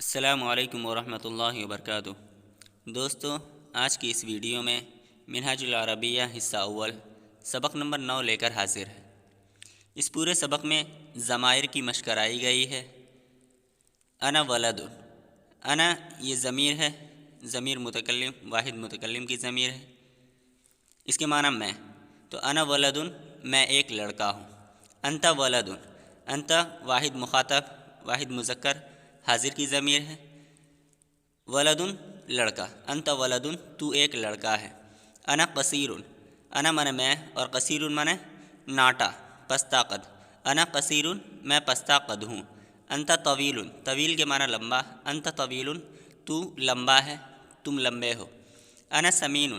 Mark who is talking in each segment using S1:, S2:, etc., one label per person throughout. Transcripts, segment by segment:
S1: السلام علیکم ورحمۃ اللہ وبرکاتہ۔ دوستو، آج کی اس ویڈیو میں منہاج العربیہ حصہ اول سبق نمبر 9 لے کر حاضر ہے۔ اس پورے سبق میں ضمائر کی مشق کرائی گئی ہے۔ انا ولد، انا یہ ضمیر ہے، ضمیر متکلم، واحد متکلم کی ضمیر ہے۔ اس کے معنی میں، تو انا ولد میں ایک لڑکا ہوں۔ انت ولد، انت واحد مخاطب، واحد مذکر حاضر کی ضمیر ہے۔ ولد لڑکا، انت ولد تو ایک لڑکا ہے۔ انا قصیر، انا من میں اور قصیر من ناٹا پستہ قد۔ انا قصیر میں پستہ قد ہوں۔ انت طویل، طویل کے معنی لمبا، انت طویل تو لمبا ہے، تم لمبے ہو۔ انا سمین،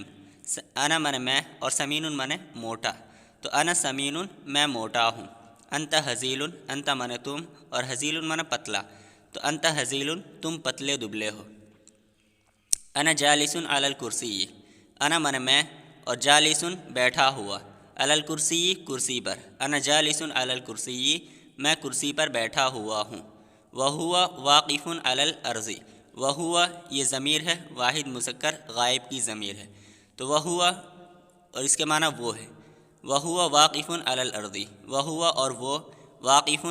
S1: انا من میں اور سمین من موٹا، تو انا سمین میں موٹا ہوں۔ انت ہزیل، انت من تم اور ہزیل من پتلا، تو انت ہزیل تم پتلے دبلے ہو۔ انا جالس علی الکرسی، انا من میں اور جالس بیٹھا ہوا، علی الکرسی کرسی پر۔ انا جالس علی الکرسی میں کرسی پر بیٹھا ہوا ہوں۔ وہو واقف علی الارض، وہو یہ ضمیر ہے، واحد مذکر غائب کی ضمیر ہے، تو وہو اور اس کے معنی وہ ہے۔ وہو واقف علی الارض، وہو اور وہ واقف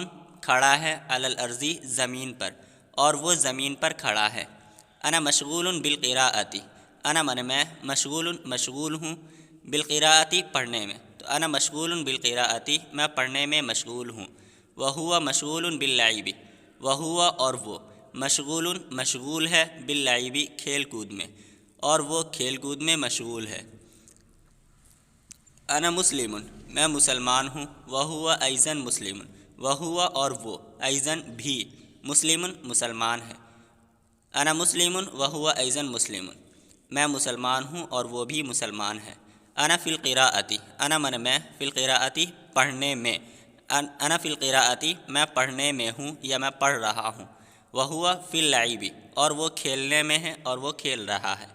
S1: کھڑا ہے، علی الارض زمین پر، اور وہ زمین پر کھڑا ہے۔ انا مشغول بالقراءۃ، انا من میں مشغول ہوں، بالقراءۃ پڑھنے میں، تو انا مشغول بالقراءۃ میں پڑھنے میں مشغول ہوں۔ وہو مشغول باللعب، وہو اور وہ مشغول ہے، باللعب کھیل کود میں، اور وہ کھیل کود میں مشغول ہے۔ انا مسلم میں مسلمان ہوں، وہو ایضاً مسلم، وہو اور وہ ایضاً بھی مسلم مسلمان ہے۔ انا مسلم وہو ایضاً مسلم، میں مسلمان ہوں اور وہ بھی مسلمان ہے۔ انا فی القراءۃ، انا من میں، فی القراءۃ پڑھنے میں، انا فی القراءۃ میں پڑھنے میں ہوں یا میں پڑھ رہا ہوں۔ وہو فی اللعب اور وہ کھیلنے میں ہے اور وہ کھیل رہا ہے۔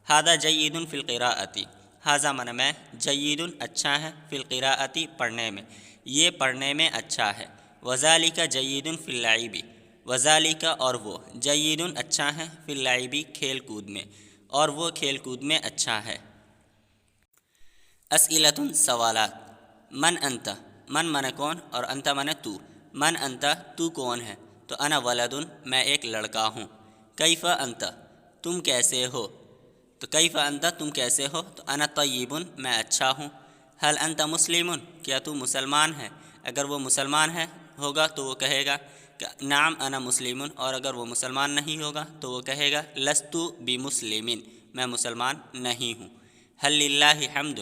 S1: ھذا جید فی القراءۃ، ھذا من میں، جید اچھا ہے، فی القراءۃ پڑھنے میں، یہ پڑھنے میں اچھا ہے۔ وذالک جید فی اللعب، وذالک اور وہ جید اچھا ہے، فی اللعب کھیل کود میں، اور وہ کھیل کود میں اچھا ہے۔ اسئلۃ سوالات۔ من انت، من کون اور انت من تو۔ من انت تو کون ہے، تو انا ولد میں ایک لڑکا ہوں۔ کیف انت تم کیسے ہو، تو کیف انت تم کیسے ہو، تو انا طیب میں اچھا ہوں۔ حل انت مسلم کیا تو مسلمان ہے، اگر وہ مسلمان ہے ہوگا تو وہ کہے گا کہ نعم انا مسلم، اور اگر وہ مسلمان نہیں ہوگا تو وہ کہے گا لست بمسلم میں مسلمان نہیں ہوں۔ حل للہ حمد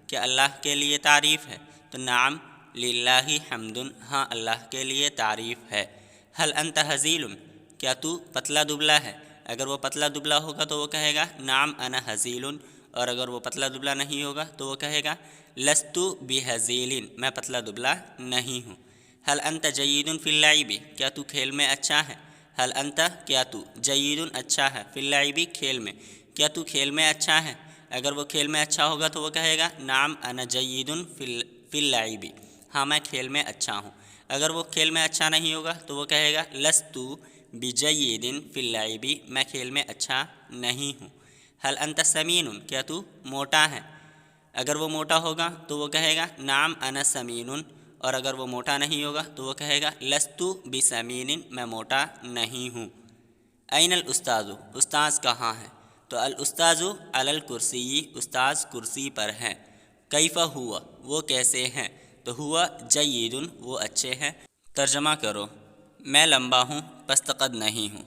S1: کیا اللہ کے لیے تعریف ہے، تو نعم للہ حمد ہاں اللہ کے لیے تعریف ہے۔ حل انت ہزیل کیا تو پتلا دبلا ہے، اگر وہ پتلا دبلا ہوگا تو وہ کہے گا نعم انا ہزیل، اور اگر وہ پتلا دبلا نہیں ہوگا تو وہ کہے گا لست بہزیل میں پتلا دبلا نہیں ہوں۔ حل انت جید فی اللعب کیا تو کھیل میں اچھا ہے، حل انت کیا تو جید اچھا ہے، فی اللعب کھیل میں، کیا تو کھیل میں اچھا ہے، اگر وہ کھیل میں اچھا ہوگا تو وہ کہے گا نعم انا جید فی اللعب ہاں میں کھیل میں اچھا ہوں، اگر وہ کھیل میں اچھا نہیں ہوگا تو وہ کہے گا لست بجید فی اللعب میں کھیل میں اچھا نہیں ہوں۔ حل انت سمین کیا تو موٹا ہے، اگر وہ موٹا ہوگا تو وہ کہے گا نعم انا سمین، اور اگر وہ موٹا نہیں ہوگا تو وہ کہے گا لست بسمین میں موٹا نہیں ہوں۔ این الاستاذ استاذ کہاں ہے، تو الاستاذ علی الکرسی استاذ کرسی پر ہے۔ کیف ہوا وہ کیسے ہیں، تو ہوا جید وہ اچھے ہیں۔ ترجمہ کرو۔ میں لمبا ہوں پست قد نہیں ہوں،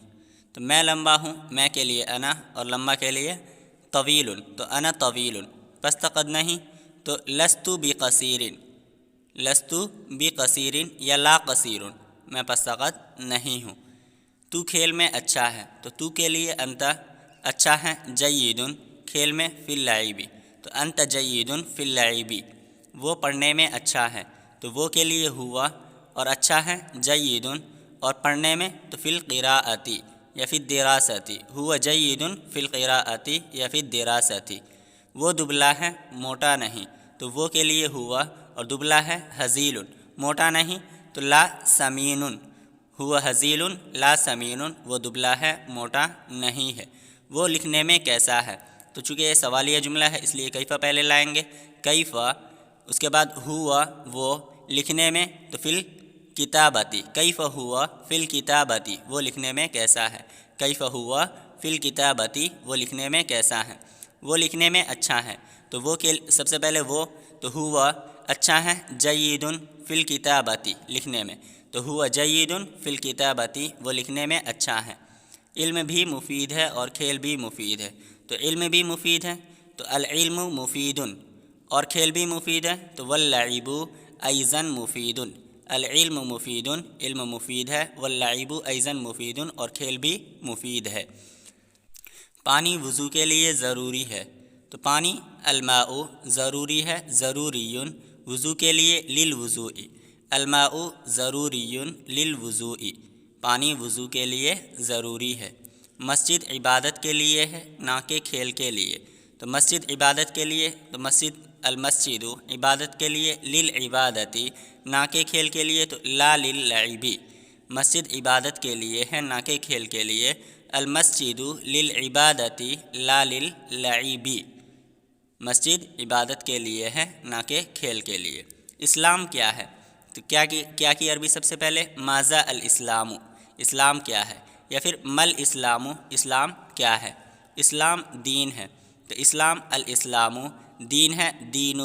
S1: تو میں لمبا ہوں میں کے لیے انا اور لمبا کے لیے طویل، تو انا طویل، پست قد نہیں تو لست بقصیر، لست بقصیر یا لا قصیر میں پست قد نہیں ہوں۔ تو کھیل میں اچھا ہے، تو تو کے لیے انت اچھا ہے، جید کھیل میں، فی اللعب تو انت جید فی اللعب وہ پڑھنے میں اچھا ہے، تو وہ کے لیے ہوا اور اچھا ہے جید، اور پڑھنے میں تو فی القراءۃ یا فی الدراست، ہوا جید فی القراءۃ یا فی الدراست۔ وہ دبلا ہے موٹا نہیں، تو وہ کے لیے ہوا اور دبلا ہے ہزیل، موٹا نہیں تو لا سمین، ہوا حزیل لا سمین، وہ دبلا ہے موٹا نہیں ہے، وہ لکھنے میں کیسا ہے۔ تو چونکہ یہ سوالیہ جملہ ہے اس لیے کیفا پہلے لائیں گے، کیفا، اس کے بعد ہوا وہ لکھنے میں، تو فل کتابتی، کیفا ہوا فل کتابتی، وہ لکھنے میں کیسا ہے، کیفا ہوا فل کتابتی، وہ لکھنے میں کیسا ہے، وہ لکھنے میں اچھا ہے۔ تو وہ کے سب سے پہلے وہ، تو ہوا اچھا ہے، جید فی الکتابتی لکھنے میں، تو ہوا جید فی الکتابتی، وہ لکھنے میں اچھا ہے۔ علم بھی مفید ہے اور کھیل بھی مفید ہے، تو علم بھی مفید ہے تو العلم مفید، اور کھیل بھی مفید ہے تو واللعب ایضا مفید، العلم مفید، علم مفید ہے، واللعب ایضا مفید، اور کھیل بھی مفید ہے۔ پانی وضو کے لیے ضروری ہے، تو پانی الماء ضروری ہے، ضروری وضو کے لیے، للوضوء، الماء ضروری للوضوء، پانی وضو کے لیے ضروری ہے۔ مسجد عبادت کے لیے ہے نہ کہ کھیل کے لیے، تو مسجد عبادت کے لیے، تو مسجد المسجد عبادت کے لیے، للعبادتی نہ کہ کھیل کے لیے، تو لا للعب، مسجد عبادت کے لیے ہے نہ کہ کھیل کے لیے، المسجد للعبادتی لا للعب، مسجد عبادت کے لیے ہے نہ کہ کھیل کے لیے۔ اسلام کیا ہے، تو کیا کی عربی سب سے پہلے ماذا الاسلام، اسلام کیا ہے، یا پھر مل اسلام، اسلام کیا ہے۔ اسلام دین ہے، تو اسلام الاسلام دین ہے، دین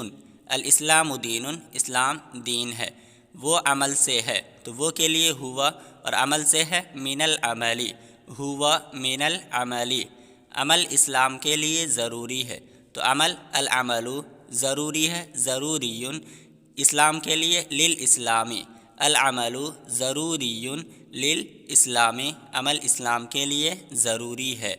S1: الاسلام دین، اسلام دین ہے۔ وہ عمل سے ہے، تو وہ کے لیے ہوا اور عمل سے ہے، من العملی، ہوا من العملی، عمل اسلام کے لیے ضروری ہے، تو عمل العمل ضروری ہے، ضروری اسلام کے لیے، للاسلامی، العمل ضروری للاسلامی، عمل اسلام کے لیے ضروری ہے۔